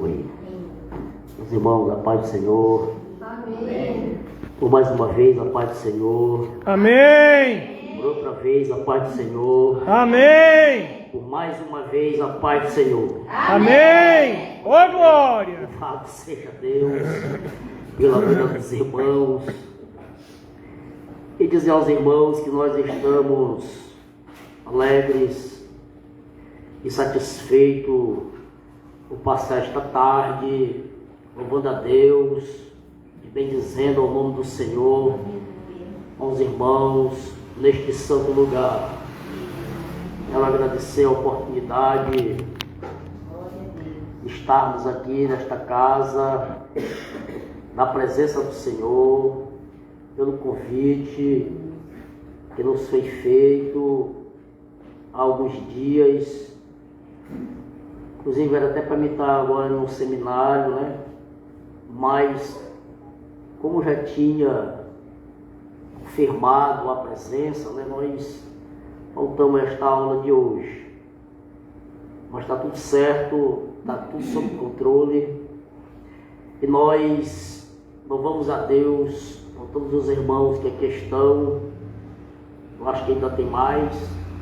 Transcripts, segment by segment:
Oi. Meus irmãos, a paz do Senhor. Amém. Por mais uma vez, a paz do Senhor. Amém. Por outra vez, a paz do Senhor. Amém. Por mais uma vez, a paz do Senhor. Amém. Ô glória. Louvado seja Deus pela vida dos irmãos. E dizer aos irmãos que nós estamos alegres e satisfeitos por passar esta tarde louvando a Deus e bendizendo ao nome do Senhor aos irmãos neste santo lugar. Quero agradecer a oportunidade de estarmos aqui nesta casa, na presença do Senhor, pelo convite que nos foi feito há alguns dias. Inclusive era até para mim estar agora num seminário, né? Mas como já tinha confirmado a presença, né? Nós faltamos esta aula de hoje. Mas está tudo certo, está tudo sob controle. E nós louvamos a Deus com todos os irmãos que aqui estão. Eu acho que ainda tem mais,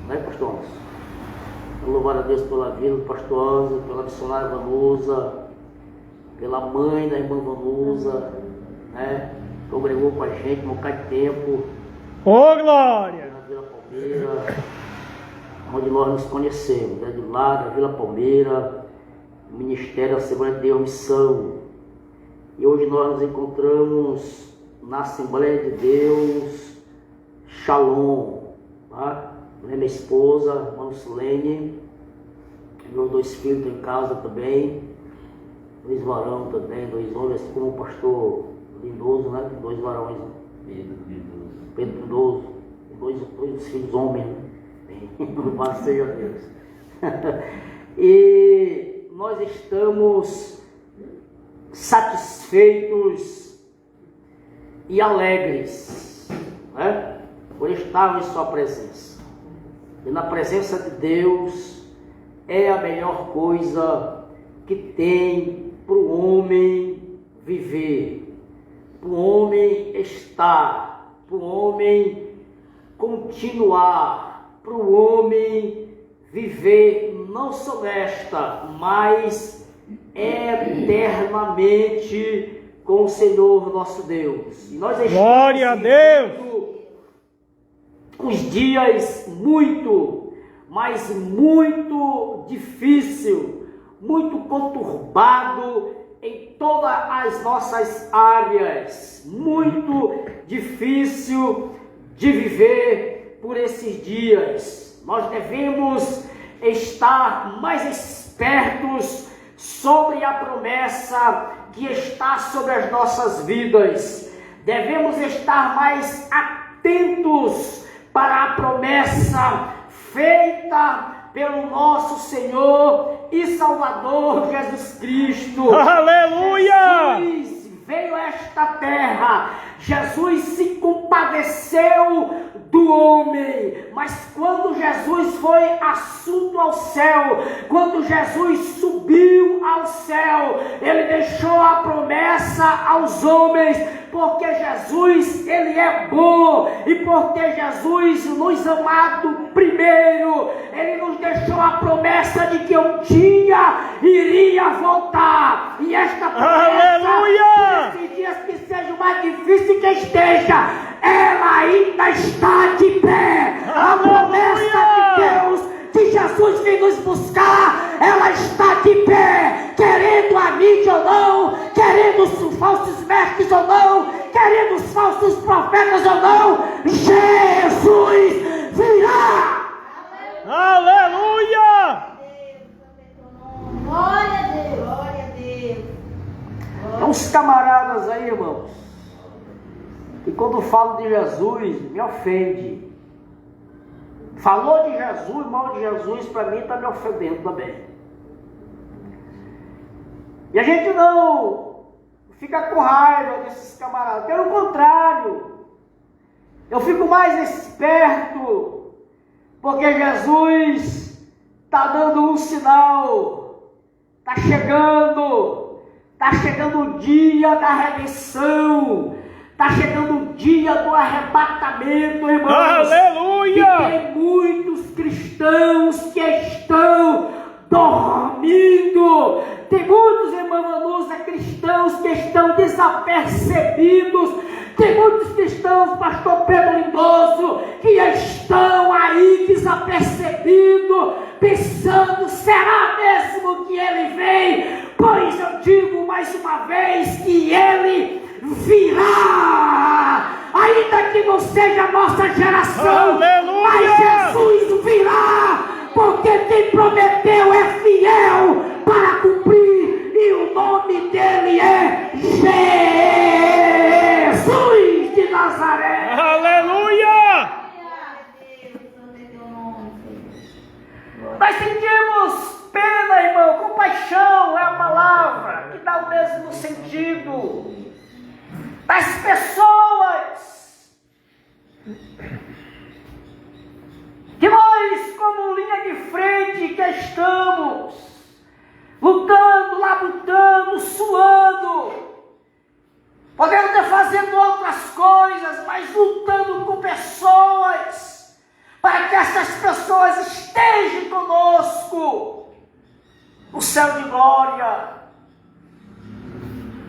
né, pastor Anderson? Eu louvar a Deus pela vida do pastor Anderson, pela missionária Vanusa, pela mãe da irmã Vanusa, né? Congregou com a gente um bocado de tempo. Ô glória. Na Vila Palmeira, onde nós nos conhecemos, né? Do lado da Vila Palmeira, o Ministério da Assembleia de Deus Missão. E hoje nós nos encontramos na Assembleia de Deus Shalom, tá? Minha esposa, irmã Silene, meus 2 filhos estão em casa também, 2 varões também, 2 homens, como o pastor Lindoso, né? 2 varões, né? Pedro Lindoso, 2 filhos homens, né? Louvado seja Deus. E nós estamos satisfeitos e alegres, né? Por estarmos em sua presença. E na presença de Deus é a melhor coisa que tem para o homem viver, para o homem estar, para o homem continuar, para o homem viver não só nesta, mas eternamente com o Senhor nosso Deus. E nós Glória a Deus. Uns dias muito, mas muito difícil, muito conturbado em todas as nossas áreas, muito difícil de viver por esses dias. Nós devemos estar mais espertos sobre a promessa que está sobre as nossas vidas. Devemos estar mais atentos para a promessa feita pelo nosso Senhor e Salvador Jesus Cristo. Aleluia! Jesus veio a esta terra, Jesus se compadeceu do homem, mas quando Jesus foi assunto ao céu, quando Jesus subiu ao céu, ele deixou a promessa aos homens, porque Jesus, ele é bom, e porque Jesus nos amado primeiro, ele nos deixou a promessa de que um dia iria voltar, e esta promessa, nesses dias que seja o mais difícil que esteja, ela ainda está de pé. A promessa de Deus, de Jesus vir nos buscar, ela está de pé, querendo a mídia ou não, querendo os falsos mestres ou não, querendo os falsos profetas ou não, Jesus virá. Aleluia! Glória a Deus. Glória a Deus. Há uns camaradas aí, irmãos, que quando falo de Jesus me ofende. Falou de Jesus, mal de Jesus, para mim está me ofendendo também. E a gente não fica com raiva desses camaradas, pelo contrário, eu fico mais esperto, porque Jesus está dando um sinal, está chegando. Está chegando o dia da redenção. Está chegando o dia do arrebatamento, irmãos. Aleluia! E tem muitos cristãos que estão dormindo. Tem muitos, irmãos, cristãos que estão desapercebidos. Tem muitos cristãos, pastor Pedro Lindoso, que estão aí desapercebidos, pensando, será mesmo que ele vem? Pois eu digo mais uma vez que ele virá, ainda que não seja a nossa geração. Aleluia! Mas Jesus virá, porque quem prometeu é fiel para cumprir, e o nome dele é Jesus de Nazaré. Aleluia! Nós sentimos pena, irmão, compaixão é a palavra que dá o mesmo sentido das pessoas que nós, como linha de frente, que estamos lutando, labutando, suando, podemos estar fazendo outras coisas, mas lutando com pessoas, para que essas pessoas estejam conosco no céu de glória,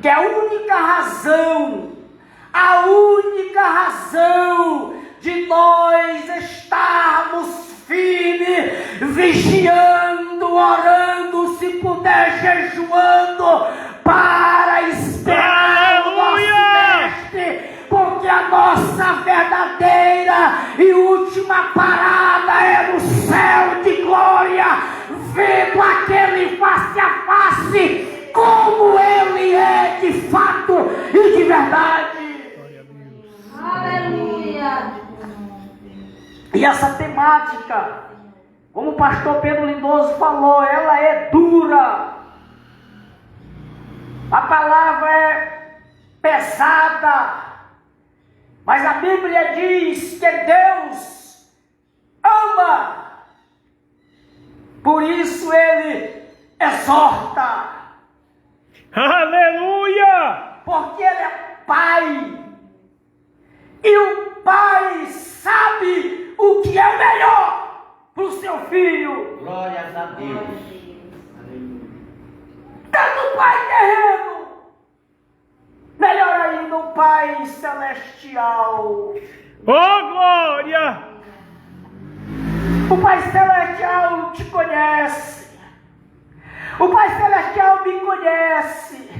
que é a única razão de nós estarmos firmes, vigiando, orando, se puder jejuando, para esperar o nosso mestre, porque a nossa verdadeira e última parada é no céu de glória, vendo aquele face a face, como ele é de fato e de verdade. Aleluia. E essa temática, como o pastor Pedro Lindoso falou, ela é dura. A palavra é pesada, mas a Bíblia diz que Deus ama, por isso Ele exorta. Aleluia! Porque Ele é Pai, e o Pai sabe o que é o melhor para o seu filho. Glórias a Deus. Tanto o Pai terreno, melhor ainda o Pai celestial. Oh, glória! O Pai celestial te conhece. O Pai celestial me conhece.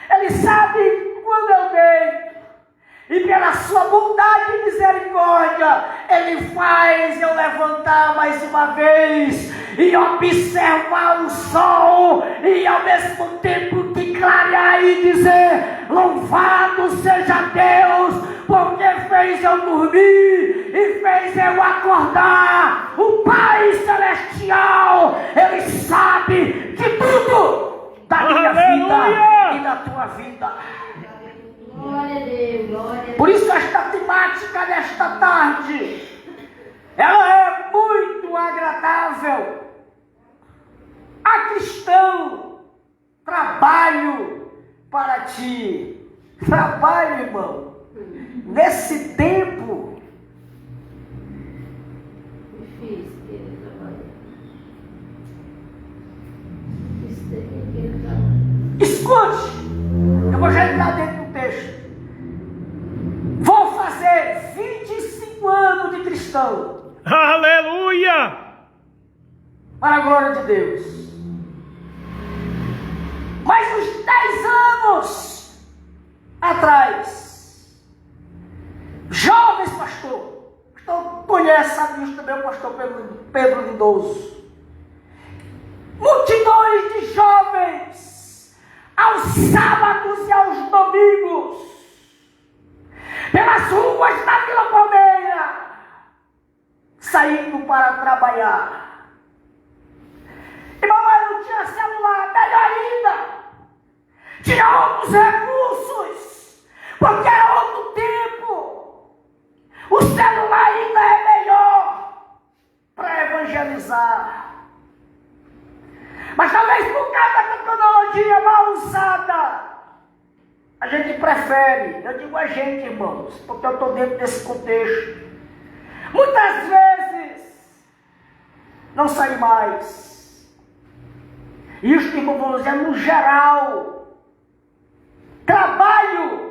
Ele sabe quando eu deito. E pela sua bondade e misericórdia, Ele faz eu levantar mais uma vez e observar o sol, e ao mesmo tempo te clarear e dizer: louvado seja Deus, porque fez eu dormir e fez eu acordar. O Pai Celestial, Ele sabe de tudo da minha vida e da tua vida. Glória a Deus, glória a Deus. Por isso esta temática desta tarde, ela é muito agradável. A cristão, trabalho para ti. Trabalho, irmão. Nesse tempo, Difícil que ele trabalha. Difícil que ele trabalha. escute, eu vou já entrar dentro do texto. Vou fazer 25 anos de cristão, Aleluia! para a glória de Deus. Mas uns 10 anos atrás, jovens pastor conhece, sabe isso também, o pastor Pedro Lindoso. Multidões de jovens, aos sábados e aos domingos, pelas ruas da Vila Palmeira, saindo para trabalhar. Irmão, mas não tinha celular, melhor ainda. Tinha outros recursos, porque era outro tempo. O celular ainda é melhor para evangelizar. Mas talvez por causa da tecnologia, melodia mal usada, a gente prefere, eu digo a gente, irmãos, porque eu estou dentro desse contexto. Muitas vezes, não sai mais. Isso, irmão, vamos dizer, no geral. Trabalhar.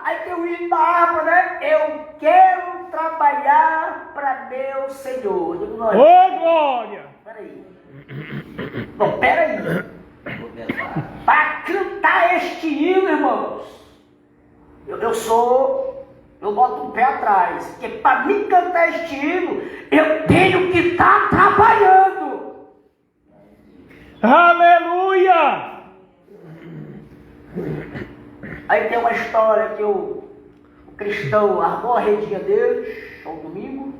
Aí tem o hino da harpa, né? Eu quero trabalhar para meu Senhor. Eu digo, Ô, glória! Peraí. Não, peraí. Para cantar este hino, irmãos, eu boto um pé atrás, porque para mim cantar este hino, eu tenho que estar trabalhando. Aleluia! Aí tem uma história que o cristão armou a redinha dele, ao domingo,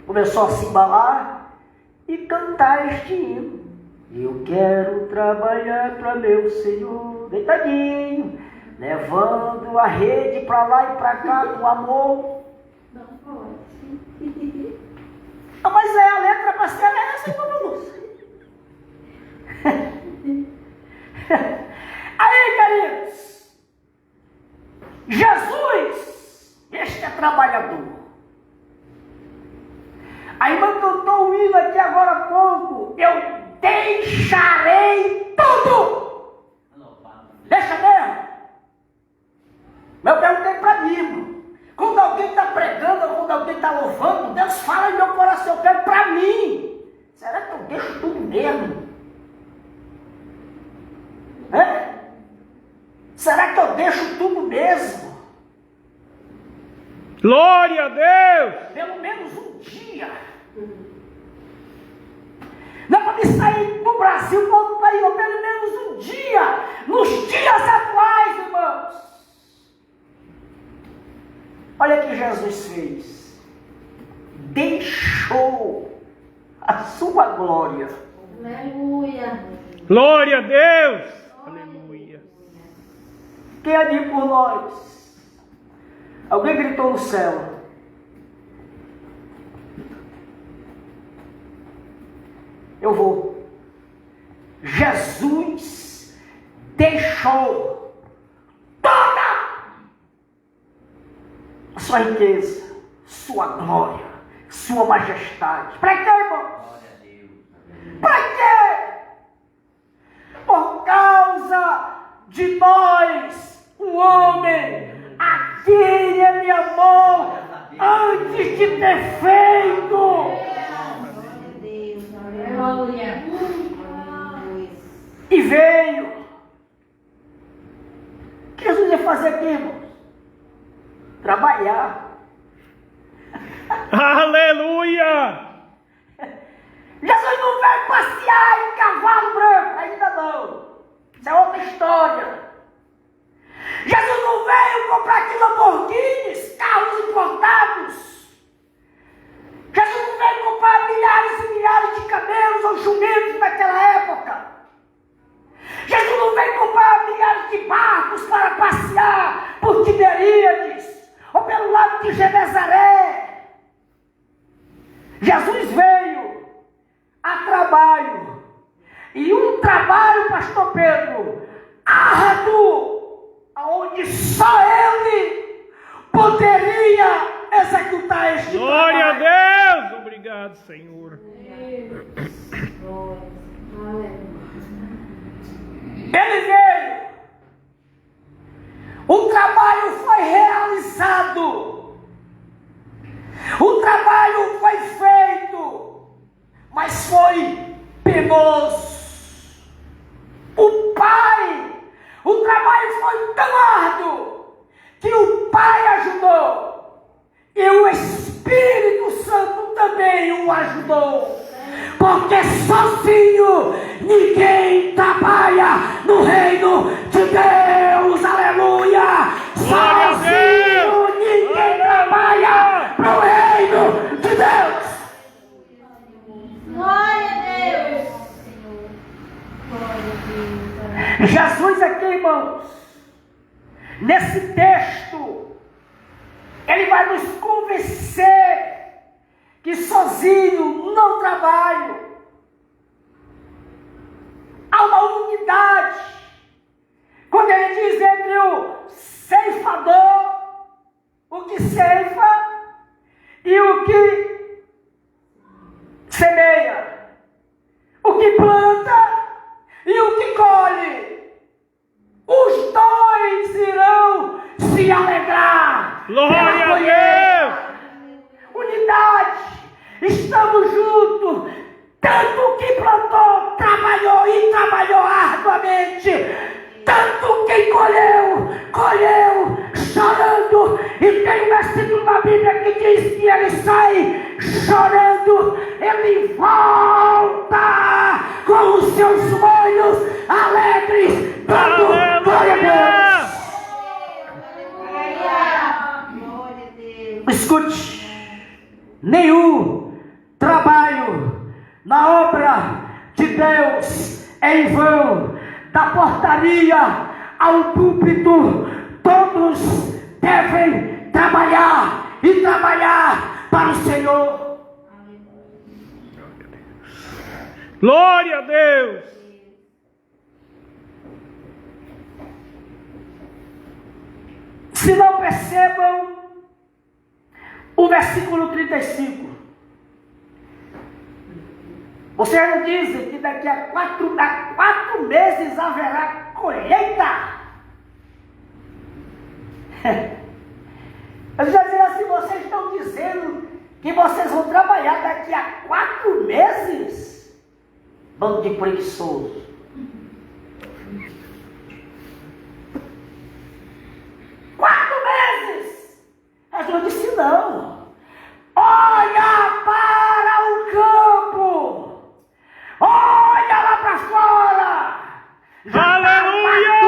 começou a se embalar e cantar este hino. Eu quero trabalhar para meu Senhor, deitadinho, levando a rede para lá e para cá com amor. Não pode. Ah, mas a letra parcial é essa, irmão. Aí, queridos, Jesus, este é trabalhador. A irmã cantou o hino aqui agora há pouco. Eu deixarei tudo. Deixa mesmo. Mas eu perguntei para mim, irmão. Quando alguém está pregando, quando alguém está louvando, Deus fala em meu coração, eu quero para mim. Será que eu deixo tudo mesmo? Será que eu deixo tudo mesmo? Glória a Deus! Pelo menos um dia. Não é para me sair do Brasil para outro país, pelo menos um dia. Nos dias atuais, irmãos. Olha o que Jesus fez. Deixou a sua glória. Aleluia. Glória a Deus! Aleluia! Quem é de por nós? Alguém gritou no céu. Eu vou. Jesus deixou toda a sua riqueza, sua glória, sua majestade. Para quê, irmão? Para quê? Por causa de nós, o homem, a quem ele amou antes de ter feito. Aleluia. E veio. O que Jesus ia fazer aqui, irmãos? Trabalhar. Aleluia! Jesus não veio passear em cavalo branco, ainda não. Isso é outra história. Jesus não veio comprar aqui Lamborghinis, carros importados. Jesus não veio comprar milhares e milhares de camelos ou jumentos naquela época. Jesus não veio comprar milhares de barcos para passear por Tiberíades ou pelo lado de Genezaré. Jesus veio a trabalho. E um trabalho, pastor Pedro, árduo, onde só ele poderia executar este Glória trabalho. a Deus! Obrigado, Senhor. Ele veio. O trabalho foi realizado. O trabalho foi feito. Mas foi penoso. O trabalho foi tão árduo que o Pai ajudou. E o Espírito Santo também o ajudou. Porque sozinho ninguém trabalha no reino de Deus. Aleluia! Glória a Deus! Sozinho ninguém trabalha no reino de Deus. Glória a Deus. Jesus aqui, irmãos, nesse texto, ele vai nos convencer que sozinho não trabalho. estamos juntos. Tanto que plantou, trabalhou e trabalhou arduamente. Tanto quem colheu, chorando. E tem um versículo na Bíblia que diz que ele sai chorando. Ele volta com os seus olhos alegres, dando glória a Deus. Escute, nenhum trabalho na obra de Deus é em vão. Da portaria ao púlpito, todos devem trabalhar e trabalhar para o Senhor. Glória a Deus. Se não percebam o versículo 35. Vocês não dizem que daqui a 4 meses haverá colheita? Eu já dizia assim, vocês estão dizendo que vocês vão trabalhar daqui a 4 meses? Bando de preguiçoso. Jesus disse não. Olha para o campo. Olha lá para fora. Aleluia!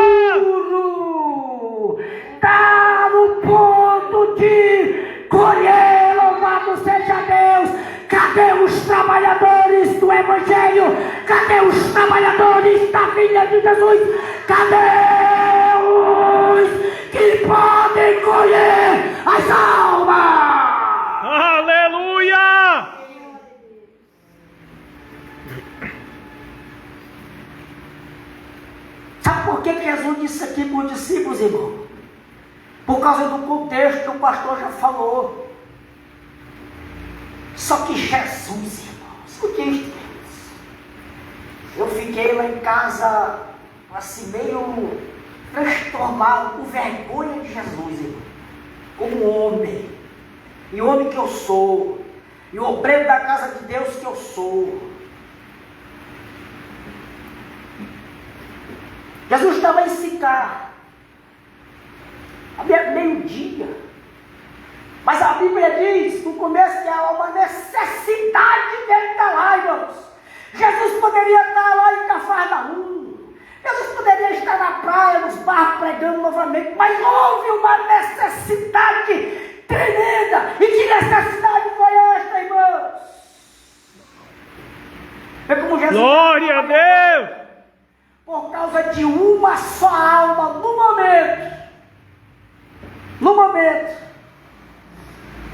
Está no ponto de colher. Louvado seja Deus. Cadê os trabalhadores do Evangelho? Cadê os trabalhadores da vinha de Jesus? Cadê os que podem colher as almas? Aleluia! Sabe por que Jesus disse aqui para os discípulos, irmão? Por causa do contexto que o pastor já falou. Só que Jesus, irmão, escute isso. Eu fiquei lá em casa, assim, meio transformado, com vergonha de Jesus, irmão. Como homem. E o homem que eu sou. E o obreiro da casa de Deus que eu sou. Jesus estava em Sicar. Havia meio-dia. Mas a Bíblia diz, no começo, que há uma necessidade dele estar lá, irmãos. Jesus poderia estar lá em Cafarnaum. Jesus poderia estar na praia, nos barcos, pregando novamente. Mas houve uma necessidade tremenda. E que necessidade foi esta, irmãos? É como Jesus... Glória a Deus! Por causa de uma só alma, no momento,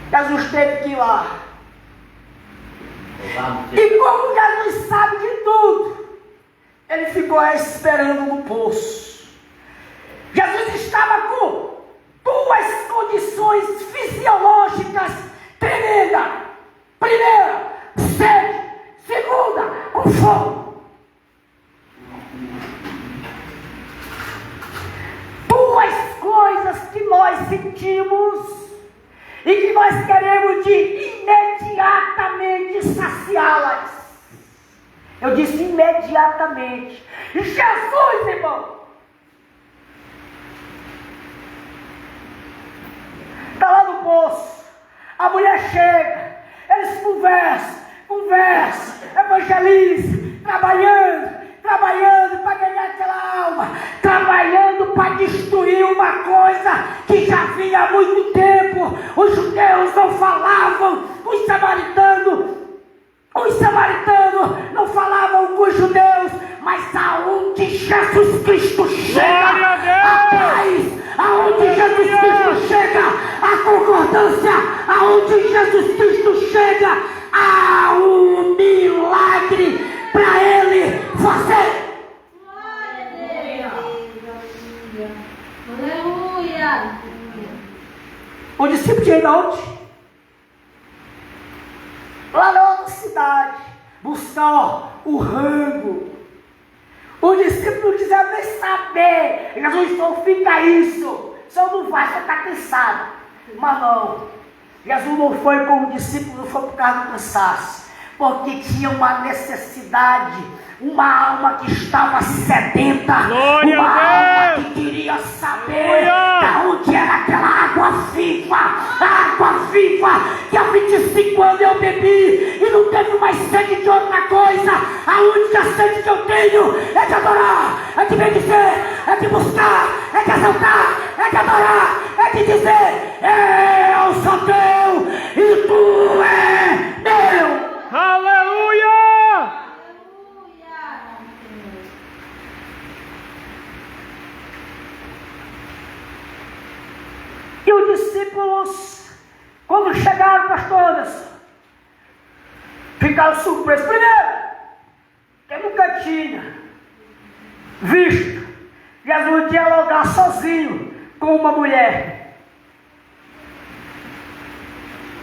Jesus teve que ir lá. E como Jesus sabe de tudo, ele ficou esperando no poço. Jesus estava com 2 condições fisiológicas tremendas. Primeira, sede. Segunda, com fome. 2 coisas que nós sentimos e que nós queremos de imediatamente saciá-las. Eu disse imediatamente. Jesus, irmão, está lá no poço, a mulher chega, eles conversam, evangelizam, trabalhando para ganhar aquela alma, trabalhando para destruir uma coisa que já vinha há muito tempo. Os judeus não falavam, os samaritanos não falavam com os judeus, mas aonde Jesus Cristo chega, a paz, aonde Jesus Cristo chega, a concordância, aonde Jesus Cristo chega, há um milagre para ele fazer. Aleluia! O discípulo tinha ido aonde? Lá na outra cidade, buscar o rango. O discípulo não quiser nem saber. Jesus falou, fica isso. O senhor não vai, você está cansado. Mas não. Jesus não foi com o discípulo, não foi por causa do cansaço. porque tinha uma necessidade, uma alma que estava sedenta, Glória uma a alma Deus. que queria saber Glória. de onde era aquela água viva, que há 25 anos eu bebi e não teve mais sede de outra coisa. A única sede que eu tenho é de adorar, é de bendizer, é de buscar, é de exaltar, é de adorar, é de dizer: eu sou teu e tu é meu. Aleluia! E os discípulos, quando chegaram, pastores, ficaram surpresos. Primeiro, que nunca tinha visto Jesus dialogar sozinho com uma mulher.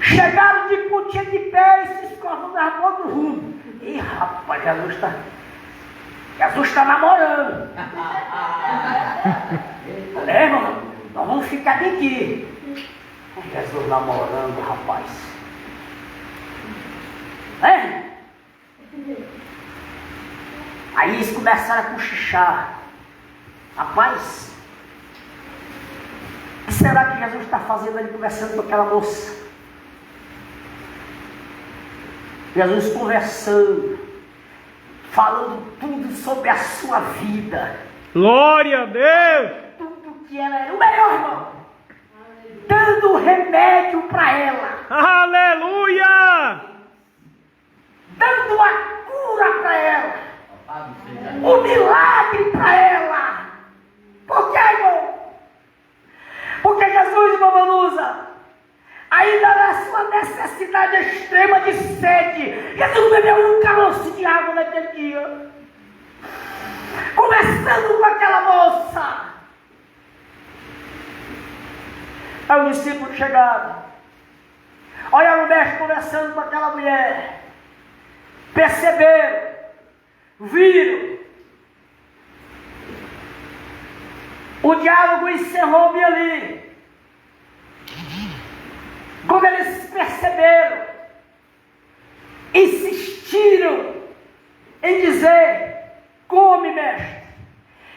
Chegaram de pontinha de pé e se escorram da rua do rumo. Ih, rapaz, Jesus está namorando. Irmão, nós vamos ficar aqui. Jesus namorando, rapaz. Aí eles começaram a cochichar. Rapaz, o que será que Jesus está fazendo ali conversando com aquela moça? Jesus conversando, falando tudo sobre a sua vida. Glória a Deus! Tudo que ela era o melhor, irmão. Dando remédio para ela. Aleluia! Dando a cura para ela. O milagre para ela. Por quê, irmão? Porque Jesus, irmão Vanusa, ainda na sua necessidade extrema de sede, Jesus não bebeu um caroço de água naquele dia. Conversando com aquela moça. Aí os discípulos chegaram. Olha o mestre conversando com aquela mulher. Perceberam. Viram. O diálogo encerrou-me ali. Quando eles perceberam, insistiram em dizer: come, mestre.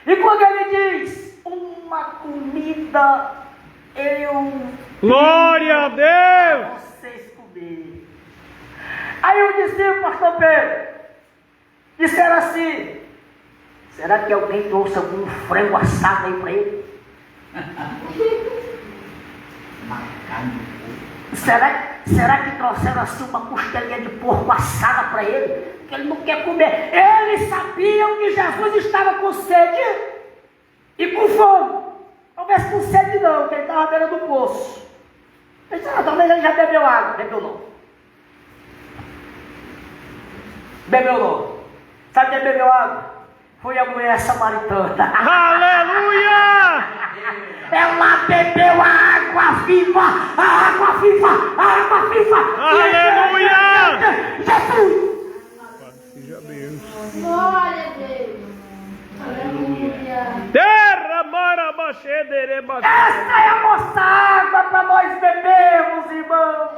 E quando ele diz: uma comida eu Glória a Deus! vocês comerem. Aí o discípulo, pastor Pedro, disseram assim: será que alguém trouxe algum frango assado aí para ele? Será que trouxeram assim uma costelinha de porco assada para ele? Porque ele não quer comer. Eles sabiam que Jesus estava com sede e com fome. Talvez com sede não, porque ele estava à beira do poço. Ele disse: talvez ele já bebeu água. Bebeu não. Bebeu não. Sabe quem bebeu água? Foi a mulher samaritana. Aleluia! Ela bebeu a água viva, a água viva, a água viva. Aleluia! Jesus! Seja Deus. Glória a Deus. Aleluia. Essa é a nossa água para nós bebermos, irmãos.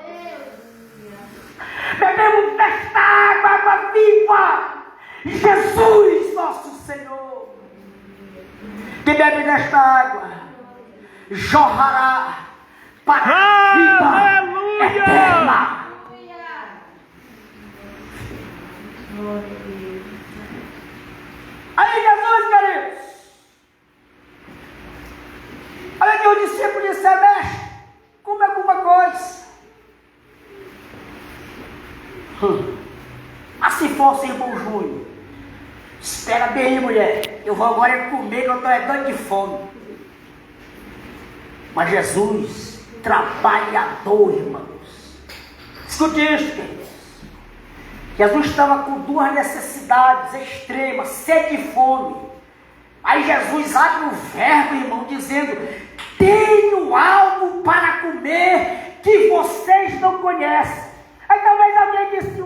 Bebemos desta água, água viva. Jesus, nosso Senhor. Que bebe desta água jorrará para a vida eterna. Aí Jesus, queridos, olha que o discípulo disse: mestre, come alguma coisa. Mas se fosse irmão Júnior, espera bem aí, mulher, eu vou agora comer, que eu estou doido de fome. Mas Jesus, trabalhador, irmãos, escute isso, queridos. Jesus estava com duas necessidades extremas, sede e fome. Aí Jesus abre o verbo, irmão, dizendo: tenho algo para comer que vocês não conhecem. Aí talvez alguém disse: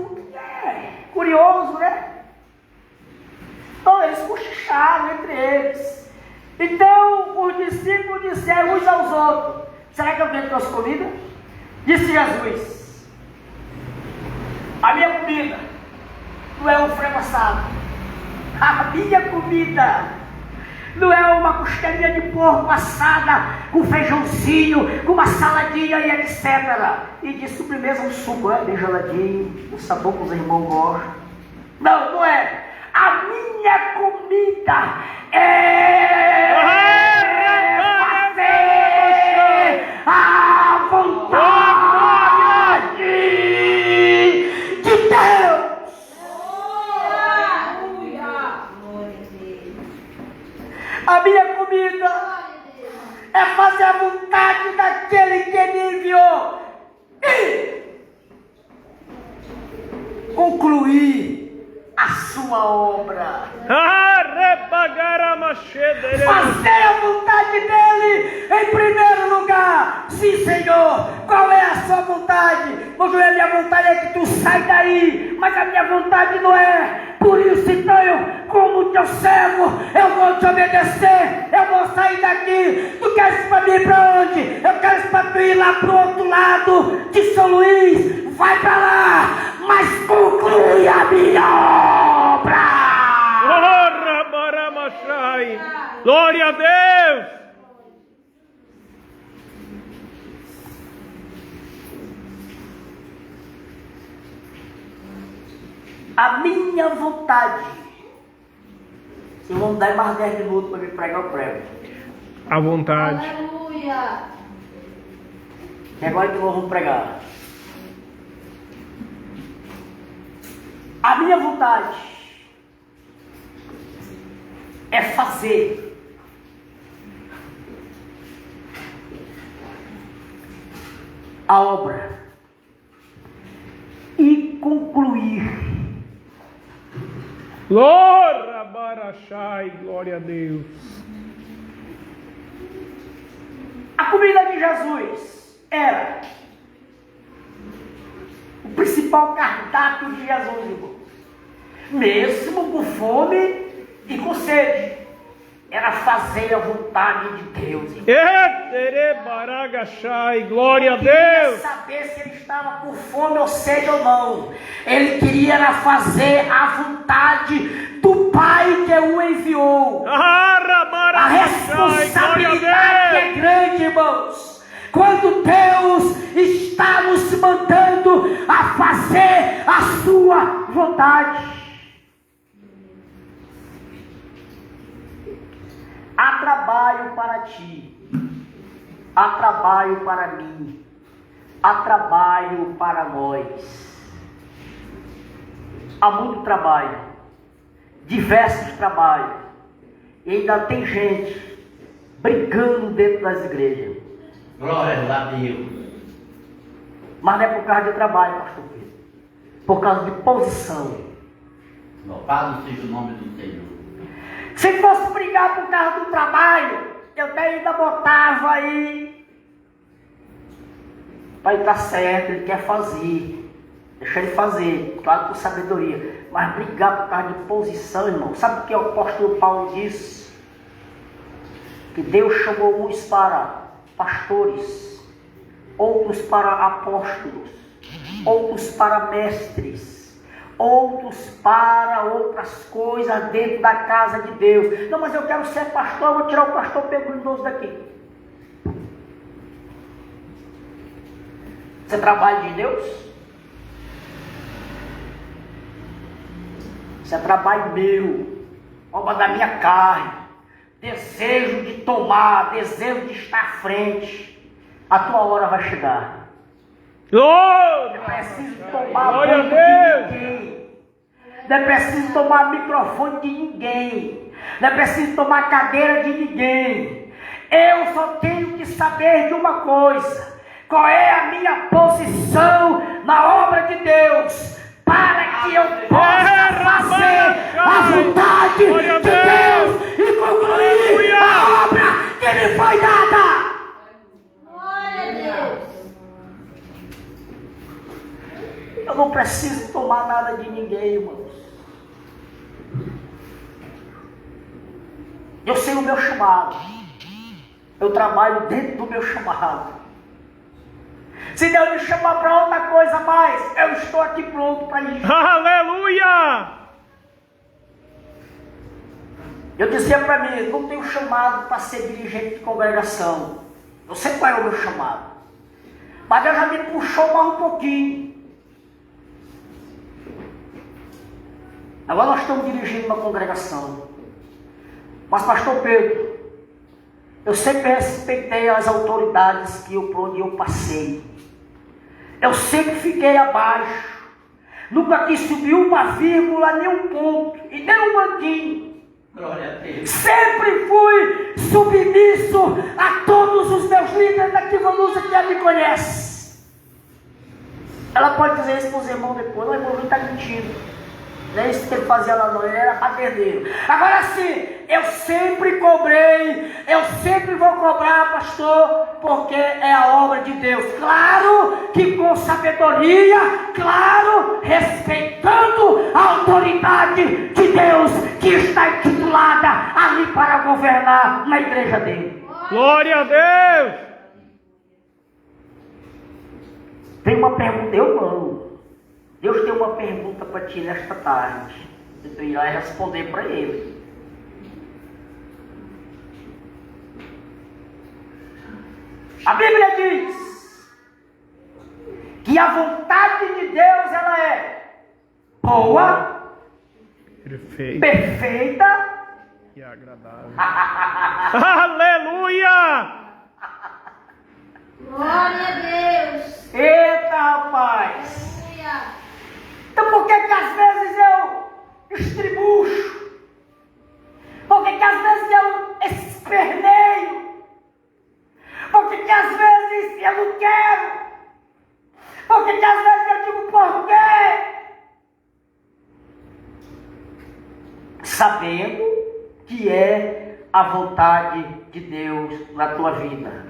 curioso, né? Então eles cochicharam entre eles. Então os discípulos disseram uns aos outros: será que alguém trouxe comida? Disse Jesus: A minha comida não é um frango assado. A minha comida não é uma costelinha de porco assada com feijãozinho, com uma saladinha e etc. E de sobremesa um suco bem geladinho, o sabor que os irmãos gostam. Não, não é. A minha comida é fazer a vontade de Deus. A minha comida é fazer a vontade daquele que me enviou e concluir a sua obra. Fazer a vontade dele em primeiro lugar. Sim, Senhor. Qual é a sua vontade? Mas não é a minha vontade, é que tu sai daí. Mas a minha vontade não é. Por isso, então, eu, como teu servo, eu vou te obedecer. Eu vou sair daqui. Tu queres para mim para onde? Eu quero para tu ir lá para o outro lado de São Luís. Vai para lá, mas conclui a minha obra. Glória a Deus! A minha vontade. Se vão dar mais 10 minutos para me pregar o prego. À vontade. Aleluia. E agora que nós vamos pregar. A minha vontade é fazer a obra e concluir. Glória, Barachai, glória a Deus. A comida de Jesus era o principal cardápio de Jesus, irmão. Mesmo com fome e com sede, era fazer a vontade de Deus. Glória a Ele queria Deus. saber se ele estava com fome ou sede ou não. Ele queria era fazer a vontade do Pai que o enviou. A responsabilidade é grande, irmãos. Quando Deus está nos mandando a fazer a sua vontade. Há trabalho para ti, há trabalho para mim, há trabalho para nós. Há muito trabalho, diversos trabalhos, e ainda tem gente brigando dentro das igrejas. Glória a Deus. Mas não é por causa de trabalho, pastor Pedro, por causa de posição. Louvado seja o nome do Senhor. Se fosse brigar por causa do trabalho, eu até ainda botava aí. Pai, tá certo, ele quer fazer. Deixa ele fazer, claro, com sabedoria. Mas brigar por causa de posição, irmão. Sabe o que o apóstolo Paulo disse? Que Deus chamou uns para pastores, outros para apóstolos, outros para mestres, outros para outras coisas dentro da casa de Deus. Não, mas eu quero ser pastor, eu vou tirar o pastor Pedro Lindoso daqui. Você trabalha de Deus? Isso é trabalho meu, obra da minha carne, desejo de tomar, desejo de estar à frente. A tua hora vai chegar. Glória! Não é preciso tomar Glória a banco de Deus! ninguém. Não é preciso tomar microfone de ninguém. Não é preciso tomar cadeira de ninguém. Eu só tenho que saber de uma coisa. Qual é a minha posição na obra de Deus? Para que eu possa fazer a vontade de Deus e concluir a obra que me foi dada. Glória a Deus. Eu não preciso tomar nada de ninguém, irmãos. Eu sei o meu chamado. Eu trabalho dentro do meu chamado. Se Deus me chamar para outra coisa mais, eu estou aqui pronto para isso. Aleluia! Eu dizia para mim, eu não tenho chamado para ser dirigente de congregação. Eu sei qual é o meu chamado. Mas Deus já me puxou mais um pouquinho. Agora nós estamos dirigindo uma congregação. Mas pastor Pedro, eu sempre respeitei as autoridades por onde eu passei. Eu sempre fiquei abaixo. Nunca quis subir uma vírgula, nem um ponto, e nem um banquinho. Glória a Deus. Sempre fui submisso a todos os meus líderes da Kivanusa que já me conhece. Ela pode dizer isso para os irmãos depois. O irmão está mentindo. Não é isso que ele fazia lá não, ele era paderneiro. Agora sim, eu sempre cobrei, eu sempre vou cobrar, pastor, porque é a obra de Deus. Claro que com sabedoria, claro, respeitando a autoridade de Deus que está intitulada ali para governar na igreja dele. Glória a Deus! Tem uma pergunta, Deus tem uma pergunta para ti nesta tarde. Tu irá responder para ele. A Bíblia diz que a vontade de Deus ela é boa, perfeita e agradável. Aleluia! Glória a Deus. Eita, rapaz! Aleluia. Então por que às vezes eu estribucho? Por que às vezes eu esperneio? Por que às vezes eu não quero? Por que às vezes eu digo por quê? Sabendo que é a vontade de Deus na tua vida.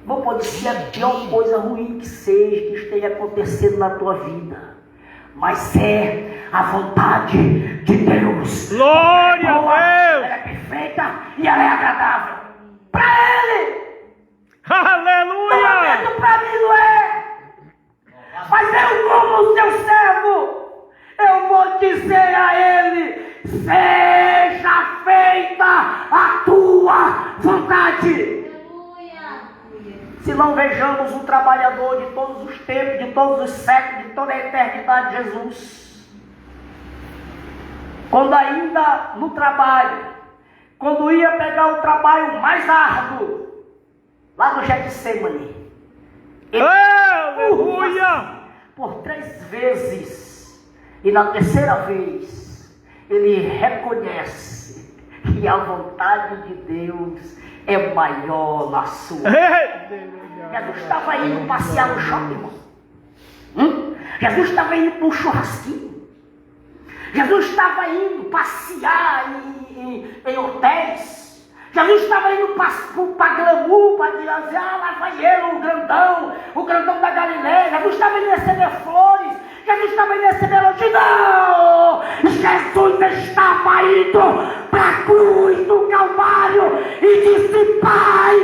Não pode ser a pior coisa ruim que seja, que esteja acontecendo na tua vida. Mas é a vontade de Deus. Glória a Deus! Ela é perfeita e ela é agradável. Para Ele! Aleluia! Para mim não é. Mas eu, como seu servo, eu vou dizer a Ele: seja feita a tua vontade. Se não vejamos um trabalhador de todos os tempos, de todos os séculos, de toda a eternidade, Jesus. Quando ainda no trabalho, quando ia pegar o trabalho mais árduo, lá no Getsemane, Aleluia! por 3 vezes, e na terceira vez, ele reconhece que a vontade de Deus é maior na sua. Jesus estava indo passear no shopping, irmão. Jesus estava indo para um churrasquinho. Jesus estava indo passear em hotéis. Jesus estava indo para Glamour, para dizer, lá vai ele, o grandão da Galileia. Jesus estava indo receber flores. Jesus estava indo receber elogio. Não! Jesus estava indo para a cruz do Calvário e disse: Pai,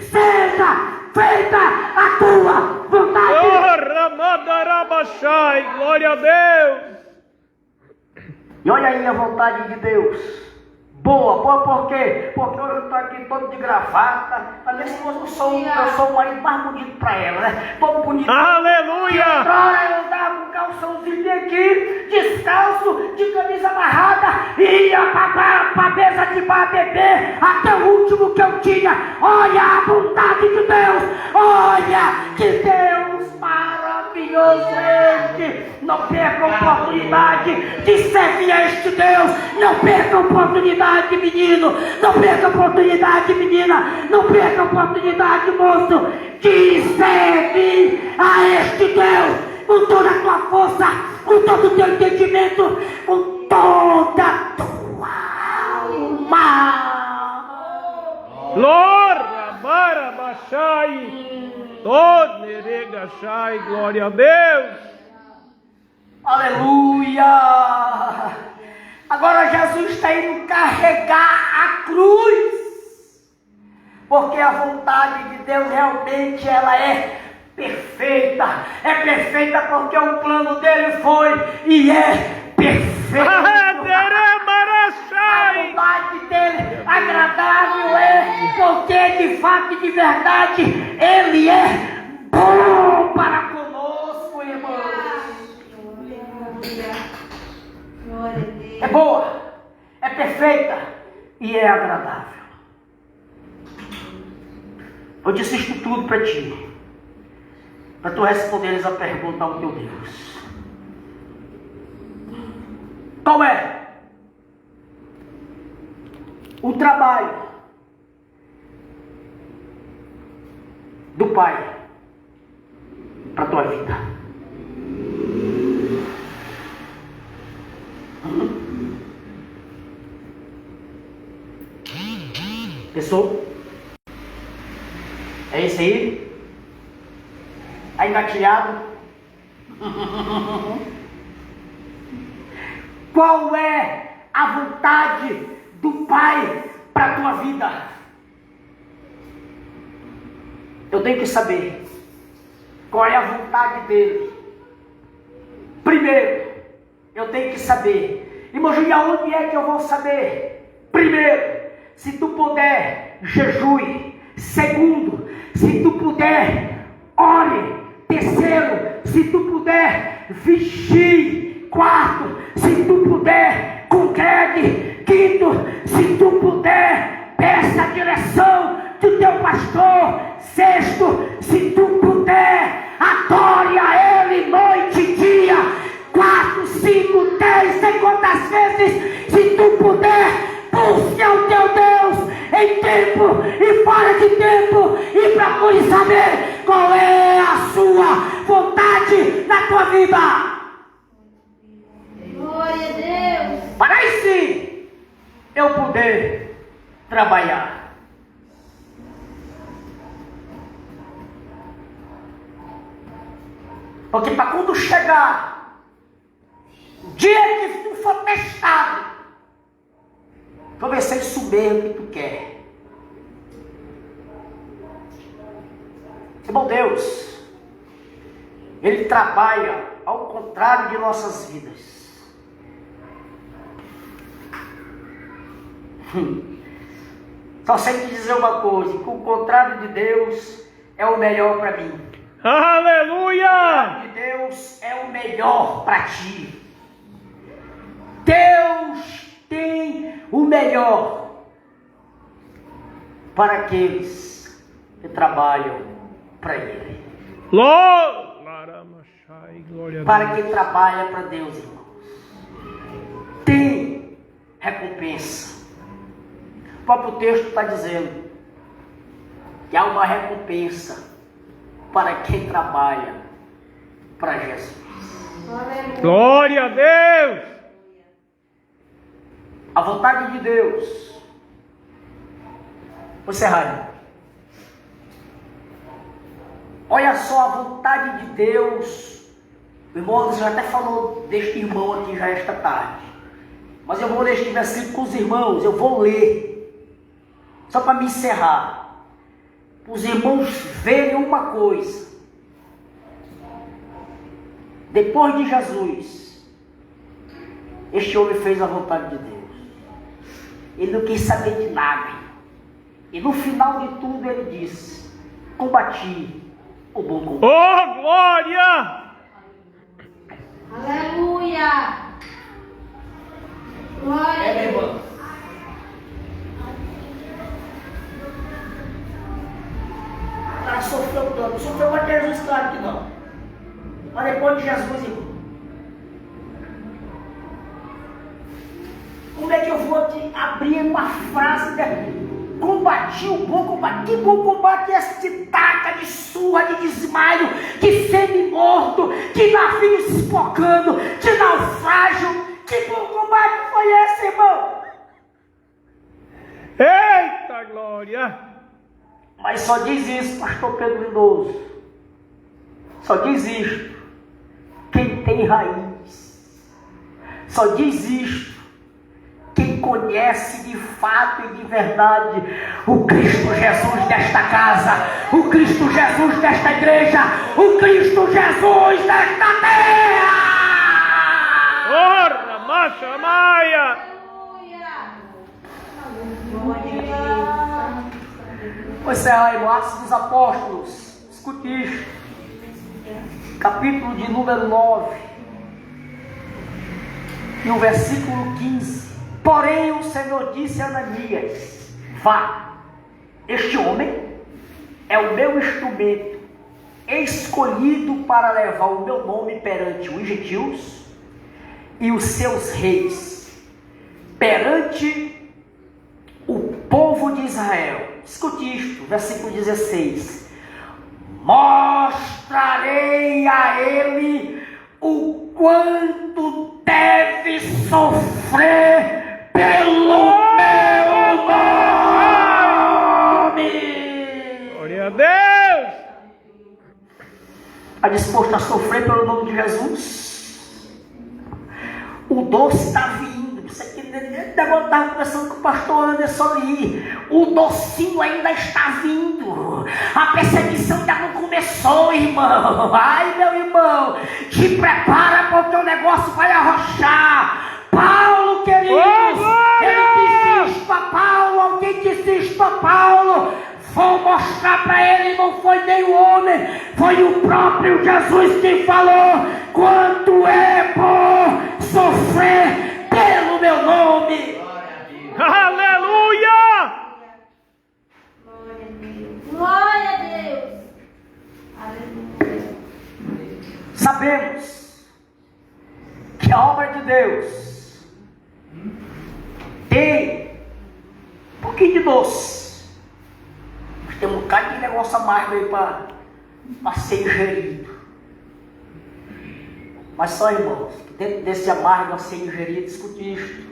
seja feita a tua vontade. Glória a Deus! E olha aí a vontade de Deus. Boa, por quê? Porque hoje eu estou aqui todo de gravata. Mas nesse eu sou o marido mais bonito para ela, né? Todo bonito. Aleluia! Agora eu dava um calçãozinho aqui, descalço, de camisa amarrada, e ia para a mesa de bar beber até o último que eu tinha. Olha a vontade de Deus! Olha que Deus maravilhoso este! Não perca a oportunidade de servir a este Deus! Não perca a oportunidade, menino! Não perca a oportunidade, menina! Não perca a oportunidade, moço! De servir a este Deus! Com toda a tua força, com todo o teu entendimento, com toda a tua alma! Glória, barabachai, todo neregachai, glória a Deus! Aleluia! Agora Jesus está indo carregar a cruz Porque a vontade de Deus realmente ela é perfeita. É perfeita porque o plano dele foi e é perfeito. A vontade dele agradável é porque de fato e de verdade ele é bom para conosco, irmãos. É boa, é perfeita e é agradável. Eu disse isto tudo para ti, para tu responderes a pergunta ao teu Deus. Qual é o trabalho do Pai para a tua vida? Pensou? É esse aí? Está engatilhado? Qual é a vontade do Pai para a tua vida? Eu tenho que saber qual é a vontade dele. Primeiro, eu tenho que saber. Irmão Júlio, aonde é que eu vou saber? Primeiro, se tu puder, jejue. Segundo, se tu puder, ore. Terceiro, se tu puder, vigie. Quarto, se tu puder, congregue. Quinto, se tu puder, peça a direção do teu pastor. Sexto, se tu puder, adore a ele noite e dia. 4, 5, 10, sei quantas vezes, se tu puder, busque ao teu Deus em tempo e fora de tempo e procure saber qual é a sua vontade na tua vida. Glória a Deus. Para aí sim eu poder trabalhar. Porque para quando chegar o dia que tu for testado, tu vai ser isso mesmo que tu quer. Irmão, Deus, Ele trabalha ao contrário de nossas vidas. Só sei te dizer uma coisa, que o contrário de Deus é o melhor para mim. Aleluia! O contrário de Deus é o melhor para ti. Deus tem o melhor para aqueles que trabalham para Ele. Para quem trabalha para Deus, irmãos, tem recompensa. O próprio texto está dizendo que há uma recompensa para quem trabalha para Jesus. Glória a Deus! A vontade de Deus. Vou encerrar. Olha só a vontade de Deus. O irmão já até falou deste irmão aqui já esta tarde. Mas eu vou ler este versículo com os irmãos. Eu vou ler. Só para me encerrar. Para os irmãos verem uma coisa. Depois de Jesus, este homem fez a vontade de Deus. Ele não quis saber de nada. E no final de tudo ele disse: combati o bom combate. Oh, glória! Aleluia. Glória a Meu Deus. irmão. O cara sofreu tanto. Sofreu para Jesus, claro que não. Mas depois de Jesus, irmão, como é que eu vou te abrir uma frase de combati o bom combate? Que bom combate é esse de taca, de surra, de desmaio, de semi-morto, de navio se espocando, de naufrágio? Que bom combate foi esse, irmão? Eita glória! Mas só diz isso, pastor Pedro Lindoso. Só diz isto quem tem raiz. Só diz isto quem que conhece de fato e de verdade o Cristo Jesus desta casa, o Cristo Jesus desta igreja, o Cristo Jesus desta terra. Ora, macha, maia. Pois é, aí no Atos dos Apóstolos, escute isto, capítulo de número 9, e o versículo 15. Porém o Senhor disse a Ananias: vá, este homem é o meu instrumento, escolhido para levar o meu nome perante os gentios e os seus reis, perante o povo de Israel. Escute isto, versículo 16: mostrarei a ele o quanto deve sofrer pelo meu nome. Glória a Deus. Está disposto a sofrer pelo nome de Jesus? O doce está vindo. Isso aqui, agora estava conversando com o pastor Anderson ali. O docinho ainda está vindo. A perseguição ainda não começou, irmão. Ai, meu irmão, te prepara porque o negócio vai arrochar. Paulo, queridos, ele disse isto a Paulo. Alguém disse isto a Paulo. Vou mostrar para ele, não foi nem o homem, foi o próprio Jesus que falou quanto é bom sofrer pelo meu nome. Aleluia! Glória a Deus. Aleluia. Sabemos que a obra de Deus tem um pouquinho de doce. Tem um bocado de negócio amargo aí para ser ingerido. Mas só, irmãos, dentro desse amargo a ser ingerido, escute isto.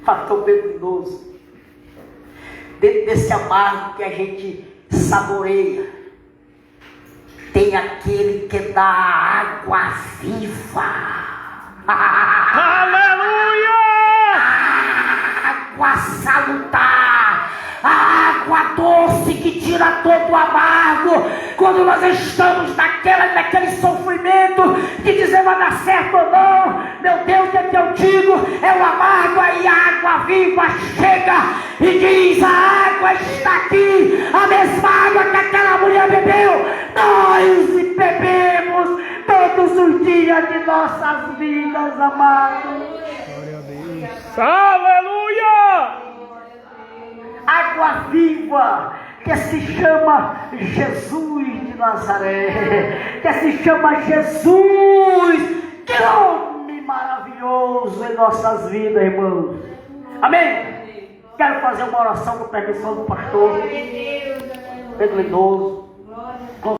Fator perigoso. Dentro desse amargo que a gente saboreia, tem aquele que dá água viva. Aleluia! Água salutar, a água doce que tira todo o amargo. Quando nós estamos naquele sofrimento de dizer vai dar certo ou não, meu Deus, o que eu digo? É o amargo, aí a água viva chega e diz: a água está aqui, a mesma água que aquela mulher bebeu, nós bebemos todos os dias de nossas vidas, amados. Glória a Deus. Aleluia! Água viva, que se chama Jesus de Nazaré, que se chama Jesus. Que nome maravilhoso em nossas vidas, irmãos. Amém? Quero fazer uma oração com permissão do pastor Pedro Lindoso.